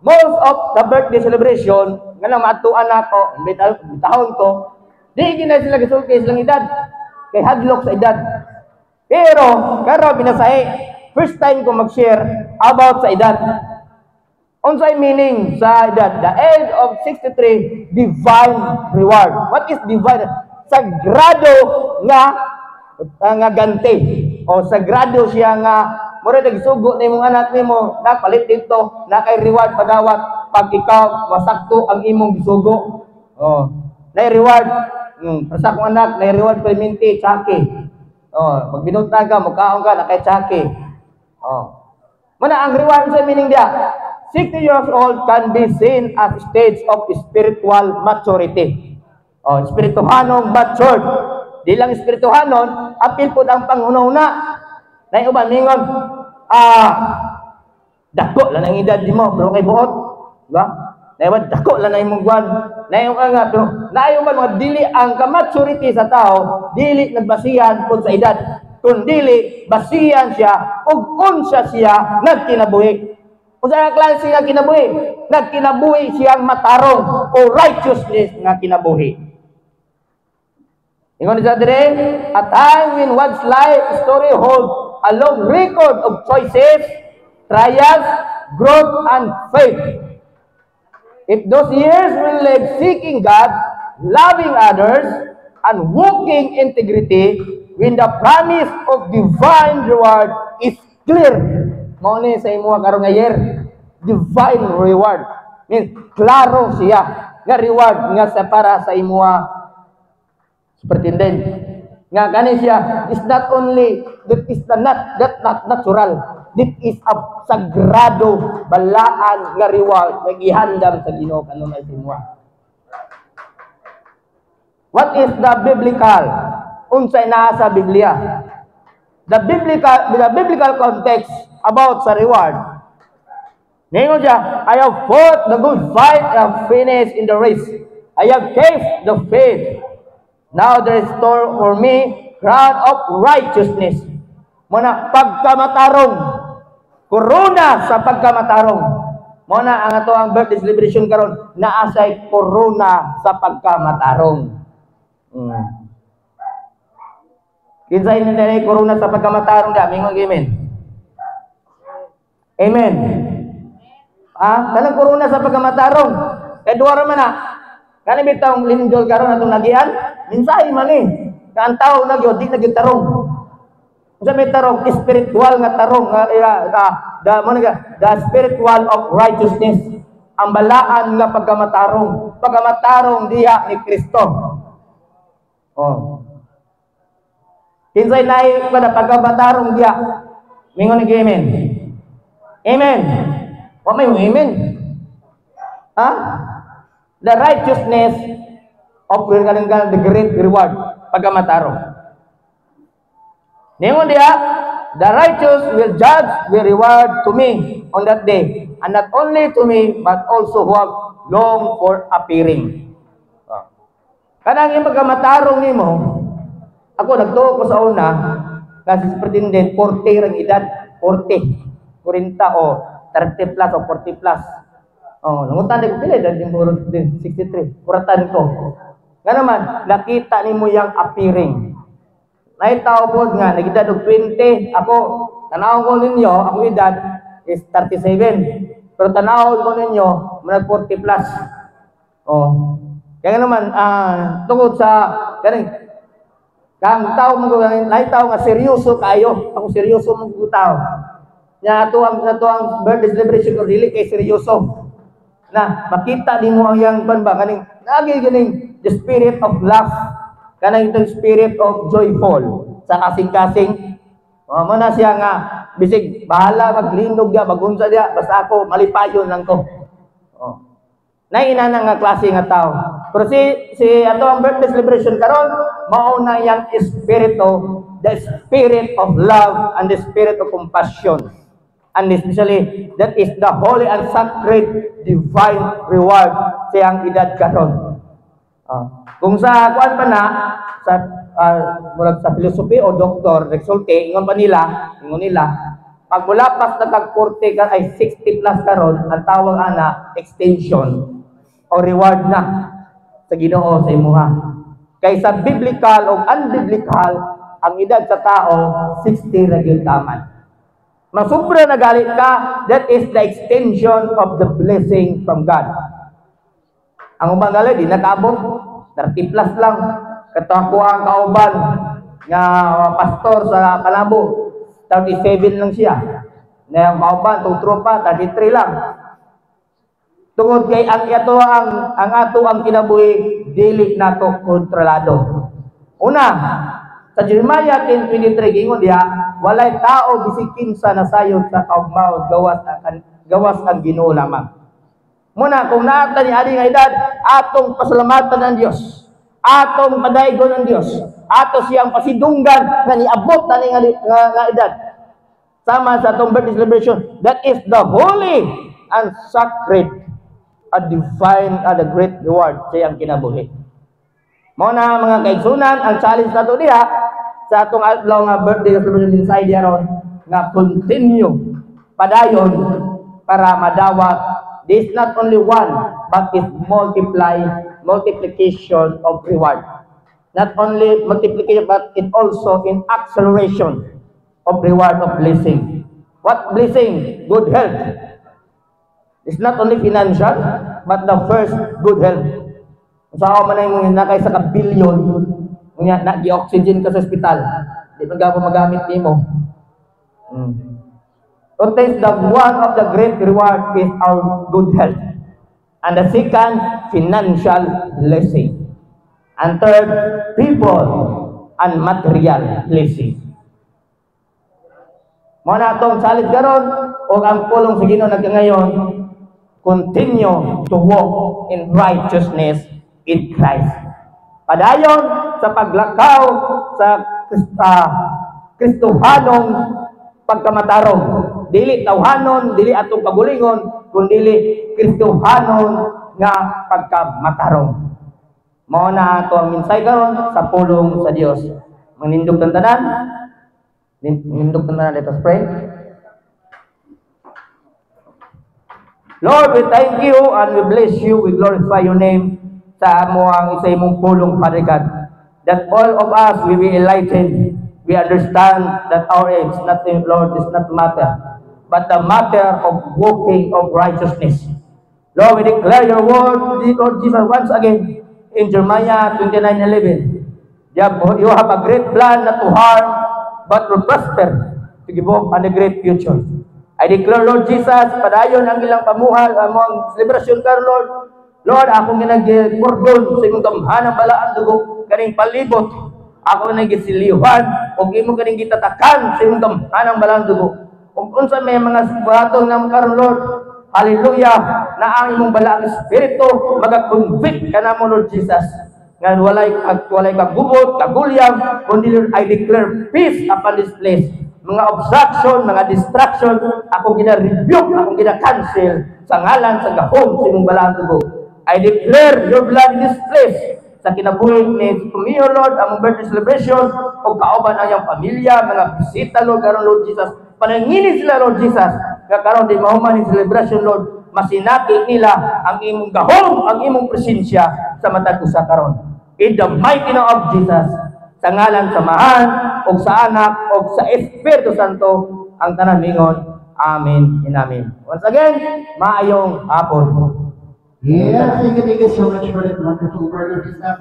most of the birthday celebration, nga lang matuan ako, bitahon ko, di gina sila gisulti silang edad. Kay hadlok sa edad. Pero, karo binasahe, first time ko mag-share about sa edad. Unsay meaning sa edad? The age of 63, divine reward. What is divine? Sagrado nga ganti. O sagrado siya nga mura nagsugo na imong anak nimo, nakapalit dito, na kay reward padawat pag ikaw masakto ang imong gisugo. Oh, na reward. Sa akong anak, na reward kay minti, tsaki. Oh, pag binuntag ka, mukhaon ka, na kay tsaki. Oh. Mana ang reward sa meaning dia? 60 years old can be seen as stage of spiritual maturity. Oh, spirituhanong matured. Di lang spirituhanon, apil po ang panghuna-huna. Na yung uban, mingon, dako lang ang edad di mo, pero kay buot. Diba? Na yung dako lang ang imong buwan. Na yung nga, pero na yung mga dili ang kamaturity sa tao, dili nagbasihan po sa edad. Kung dili, basihan siya, ug unsa siya nagkinabuhi. Kung sa klase nga kinabuhi, nagkinabuhi siyang matarong o righteousness nga kinabuhi. Ingon sa dire, a time when one's life story holds a long record of choices, trials, growth, and faith. If those years were lived seeking God, loving others, and walking integrity, when the promise of divine reward is clear. Mao ni sa imo karong nga year, divine reward. Means klaro siya nga reward nga sa para sa imo superintendent. Nga kani siya is not only that is not natural. This is a sagrado balaan nga reward nga gihandam sa Ginoo kanon ay sinwa. What is the biblical? Unsay naa sa Biblia? The biblical context about sa reward. Ningon siya, I have fought the good fight, I have finished in the race. I have kept the faith. Now there is store for me crown of righteousness. Muna pagkamatarong, corona sa pagkamatarong. Muna ang ato ang birthday celebration karon naasay corona sa pagkamatarong. Kinsay na corona sa pagkamatarong da, mingon amen. Amen. Talang corona sa pagkamatarong. Kay duwa man na. Kani bitong linjol karon atong nagian, minsahi man ni. Kan tawo na gyud di na gyud tarong. Unsa may tarong spiritual nga tarong the spiritual of righteousness. Ang balaan nga pagkamatarong. Pagkamatarong diha ni Kristo. Oh. Kinsay naay kada pagkamatarong diha. Mingon ni amen. Amen. Wa may amen. The righteousness of the great reward pagkamatarong. Ningon diha, the righteous will judge, will reward to me on that day, and not only to me, but also who have long for appearing. Kanang yung pagkamatarong nimo, ako nagtuo ko sa una, kasi superintendent, 40 ang edad, 40 o 30 plus o 40 plus. Nangutan ko pila dahil yung 63, kuratan ko. Nga naman, nakita ni mo yung appearing. Naitaw po nga, nag-edad og 20. Ako, tanaw ko ninyo, ako edad is 37. Pero tanaw ko ninyo, mga 40 plus. Kaya naman, tungkol sa, kang tao mo, naitaw nga, seryoso kayo. Ako seryoso mong tao. Nga ito ang birthday celebration ko, really kay seryoso. Na makita din mo ang yang banba kaning lagi ganing the spirit of love kanang itong spirit of joyful sa kasing-kasing na siya nga bisig bahala maglinog dia magunsa dia basta ako malipayon lang ko na inana nga klase nga tao pero si ato ang birthday celebration karon mao na yang espiritu the spirit of love and the spirit of compassion. And especially, that is the holy and sacred divine reward sa iyang edad karon. Kung sa kuan pa na, sa filosofi o doktor, nagsulti, ingon nila, Pag mulapas na kag 40 ka ay 60 plus karon, ang tawag ana extension o reward na sa Ginoo sa imuha. Kaysa biblical o unbiblical, ang edad sa tao 60 ra gyud taman. Masubra na galit ka, that is the extension of the blessing from God. Ang ubang galit di nakabot 30 plus lang. Kato ang kauban nga pastor sa Kalabo, 37 lang siya. Na yung kauban, itong tropa, 33 lang. Tungod kay ang ato ang kinabuhi, dili nato kontrolado. Una, sa Jeremiah 10:23 gingon diha, walay tao bisikin sa nasayod sa kaugmaw gawas ang Ginoo lamang. Muna kung naata ni ani nga edad, atong pasalamatan ang Dios. Atong padaygon ang Dios. Ato siyang pasidunggan nga niabot na nga edad. Sama sa atong birthday celebration, that is the holy and sacred, a divine and a great reward sa iyang kinabuhi. Mao na mga kaigsunan, ang challenge nato diha sa atong adlaw nga birthday celebration inside diaron nga continue padayon para madawat. This is not only one, but is multiplication of reward. Not only multiplication, but it also in acceleration of reward of blessing. What blessing? Good health. It's not only financial, but the first, good health. Sa ako man ay mong nakay sa ka-billion, nag-oxygen ka sa ospital, di man ka magamit nimo. So the one of the great reward is our good health. And the second, financial blessing. And third, people and material blessing. Mao na atong salit karon o ang pulong sa Ginoo nagkangayon, continue to walk in righteousness in Christ. Padayon sa paglakaw sa Kristohanong pagkamatarong. Dili tawhanon, dili atong kabulingon, kundi Kristohanon nga pagkamatarong. Mao na ato ang minsay karon sa pulong sa Dios. Manindog ang tanan. Nindog ang tanan, let us pray. Lord, we thank you and we bless you, we glorify your name sa amo ang isa imong pulong, Father God, that all of us will be enlightened. We understand that our age, nothing, Lord, does not matter, but the matter of walking of righteousness. Lord, we declare your word, Lord Jesus, once again, in Jeremiah 29:11. You have a great plan not to harm, but to prosper, to give hope and a great future. I declare, Lord Jesus, padayon ang ilang pamuhay, among celebration karon, Lord. Lord, ako nga nag-cordon sa imong gamhanang balaan dugo, kaning palibot. Ako nga nag-siliwan, o imo kaning gitatakan sa imong gamhanang balaan dugo. Kung unsa may mga buhaton nga karon, Lord, hallelujah, na ang imong balaang espiritu maga-convict ka na mo, Lord Jesus. Nga walay kagubot, kagulyam, kundi Lord, I declare peace upon this place. Mga obstruction, mga distraction, ako gina-rebuke, ako gina-cancel sa ngalan, sa gahom, sa imong balaang dugo. I declare your blood in this place sa kinabuhi ni Tumio, Lord, ang birthday celebration, o kauban ang iyang pamilya, mga bisita, Lord, karon, Lord Jesus. Panangini sila, Lord Jesus, karon di mahuman yung celebration, Lord, masinati nila ang imong gahom, ang imong presensya sa matag usa karon. In the mighty name of Jesus, sa ngalan sa Mahan, o sa Anak, o sa Espiritu Santo, ang tanan mingon. Amen and amen. Once again, maayong hapon. Yes, thank you so much for that wonderful word of wisdom.